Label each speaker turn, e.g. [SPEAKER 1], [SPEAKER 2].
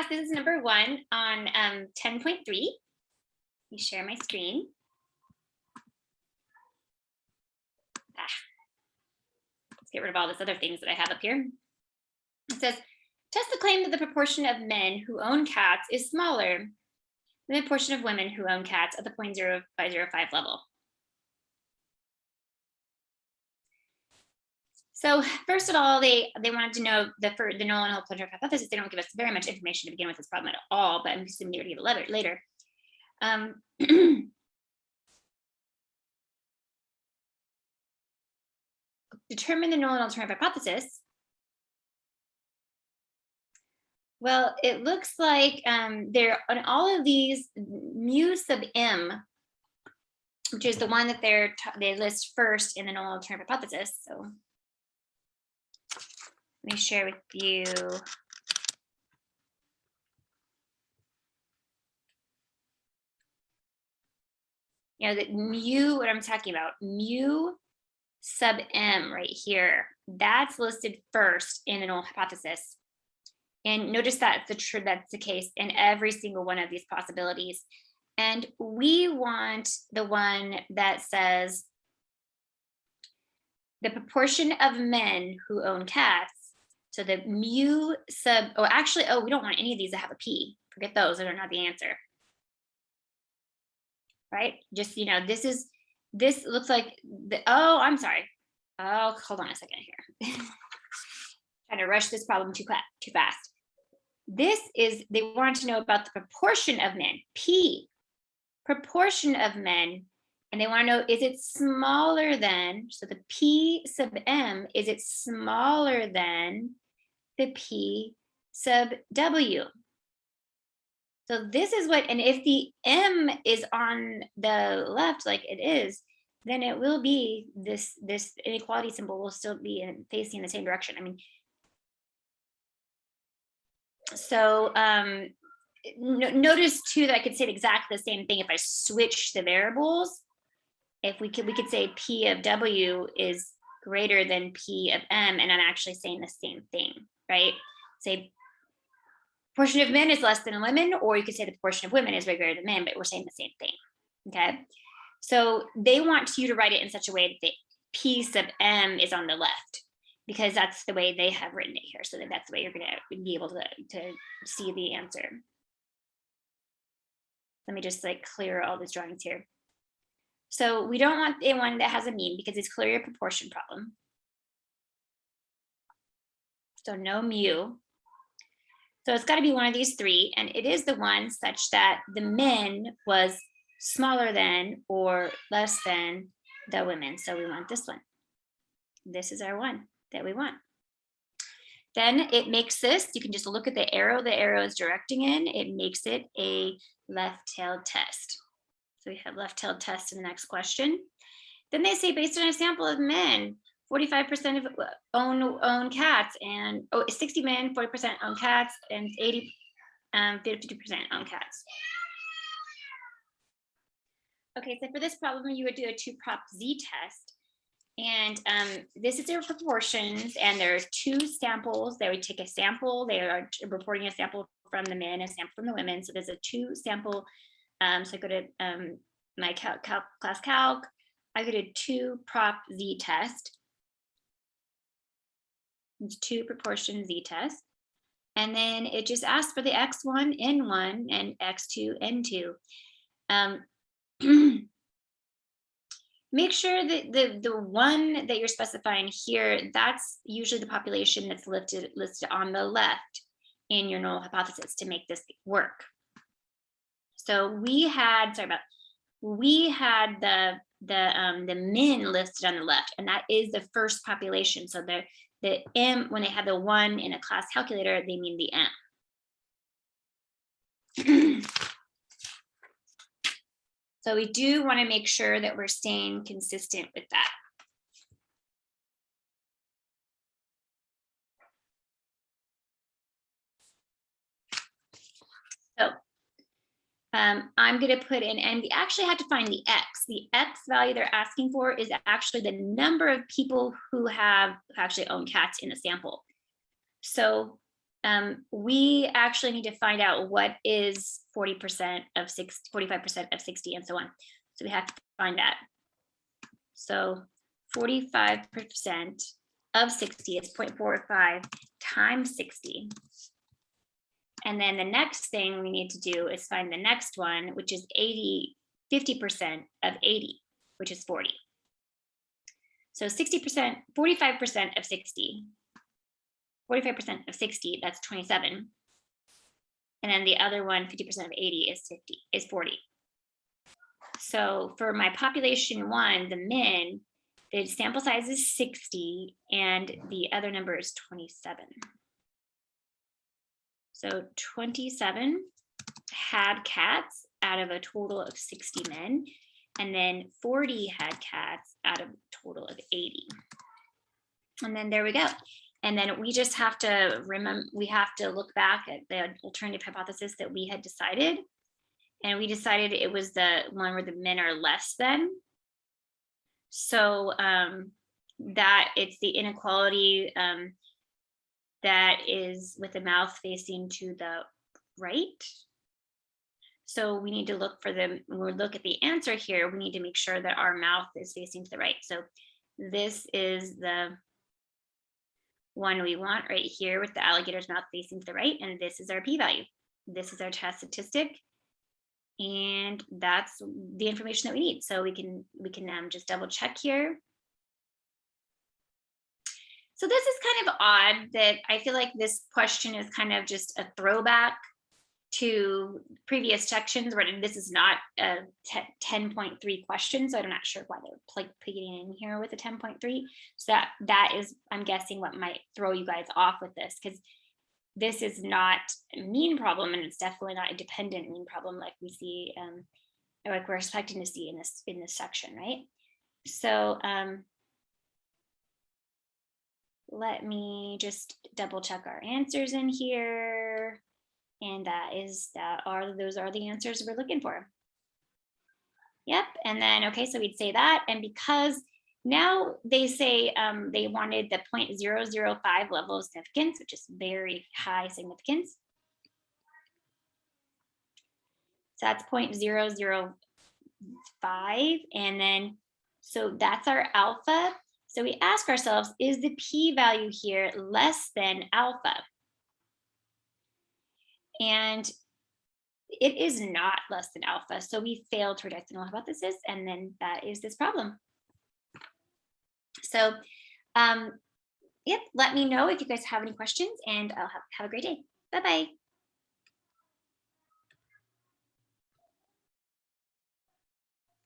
[SPEAKER 1] class, this is number 1 on 10.3. Let me share my screen. Let's get rid of all this other things that I have up here. It says, test the claim that the proportion of men who own cats is smaller than the proportion of women who own cats at the 0.0505 level. So first of all, they wanted to know the null and alternative hypothesis. They don't give us very much information to begin with this problem at all, but I'm assuming they're going to give it later. Determine the null and alternative hypothesis. Well, it looks like there on all of these mu sub m, which is the one that they list first in the null alternative hypothesis. So let me share with you. You know, that mu, what I'm talking about, mu sub m right here, that's listed first in the null hypothesis. And notice that's the case in every single one of these possibilities. And we want the one that says the proportion of men who own cats. So the mu sub, we don't want any of these that have a p. Forget those, they're not the answer. Right? Just, you know, this looks like I'm sorry. Oh, hold on a second here. Trying to rush this problem too fast. This is, they want to know about the proportion of men, P, proportion of men, and they want to know, is it smaller than, so the P sub M, is it smaller than the P sub W? So this is what, and if the M is on the left like it is, then it will be this inequality symbol will still be facing the same direction. I mean, so notice too that I could say exactly the same thing if I switch the variables. If we could say P of W is greater than P of M, and I'm actually saying the same thing, right? Say proportion of men is less than women, or you could say the proportion of women is way greater than men, but we're saying the same thing. Okay, so they want you to write it in such a way that the P sub M is on the left, because that's the way they have written it here. So that's the way you're going to be able to see the answer. Let me just like clear all these drawings here. So we don't want the one that has a mean because it's clearly a proportion problem. So no mu. So it's got to be one of these three, and it is the one such that the men was smaller than or less than the women. So we want this one. This is our one that we want. Then it makes this, you can just look at the arrow is directing in, it makes it a left-tailed test. So we have left-tailed test in the next question. Then they say based on a sample of men, 45% of own cats, and 60 men, 40% own cats, and 50% own cats. Okay, so for this problem, you would do a 2-prop z test. And this is their proportions, and there are 2 samples. They would take a sample. They are reporting a sample from the men, a sample from the women. So there's a 2 sample. So I go to my class calc. I go to 2-prop z test. It's 2 proportion z test. And then it just asks for the x1, n1, and x2, n2. Make sure that the one that you're specifying here, that's usually the population that's listed on the left in your null hypothesis to make this work. So we had the min listed on the left, and that is the first population. So the M, when they have the 1 in a class calculator, they mean the M. So we do want to make sure that we're staying consistent with that. So I'm going to put in, and we actually have to find the X. The X value they're asking for is actually the number of people who actually own cats in the sample. So we actually need to find out what is 40% of 60, 45% of 60, and so on. So we have to find that. So 45% of 60 is 0.45 times 60. And then the next thing we need to do is find the next one, which is 50% of 80, which is 40. So 60%, 45% of 60, 45% of 60, that's 27. And then the other one, 50% of 80 is 40. So for my population one, the min, the sample size is 60 and the other number is 27. So 27 had cats out of a total of 60 men, and then 40 had cats out of a total of 80. And then there we go. And then we just have to remember, we have to look back at the alternative hypothesis that we had decided. And we decided it was the one where the men are less than. So that it's the inequality that is with the mouth facing to the right. So we need to look for them. When we look at the answer here, we need to make sure that our mouth is facing to the right. So this is the one we want right here with the alligator's mouth facing to the right. And this is our p-value. This is our test statistic. And that's the information that we need. So we can just double check here. So this is kind of odd that I feel like this question is kind of just a throwback to previous sections where this is not a 10.3 question. So I'm not sure why they're putting it in here with a 10.3. So that is, I'm guessing, what might throw you guys off with this, because this is not a mean problem, and it's definitely not a dependent mean problem like we see, or like we're expecting to see in this section, right? So let me just double check our answers in here, and those are the answers we're looking for. Yep, and then okay, so we'd say that, and because now they say they wanted the 0.005 level of significance, which is very high significance. So that's 0.005. And then, so that's our alpha. So we ask ourselves, is the p-value here less than alpha? And it is not less than alpha. So we failed to reject the null hypothesis, and then that is this problem. So, yep, let me know if you guys have any questions, and I'll have a great day. Bye-bye.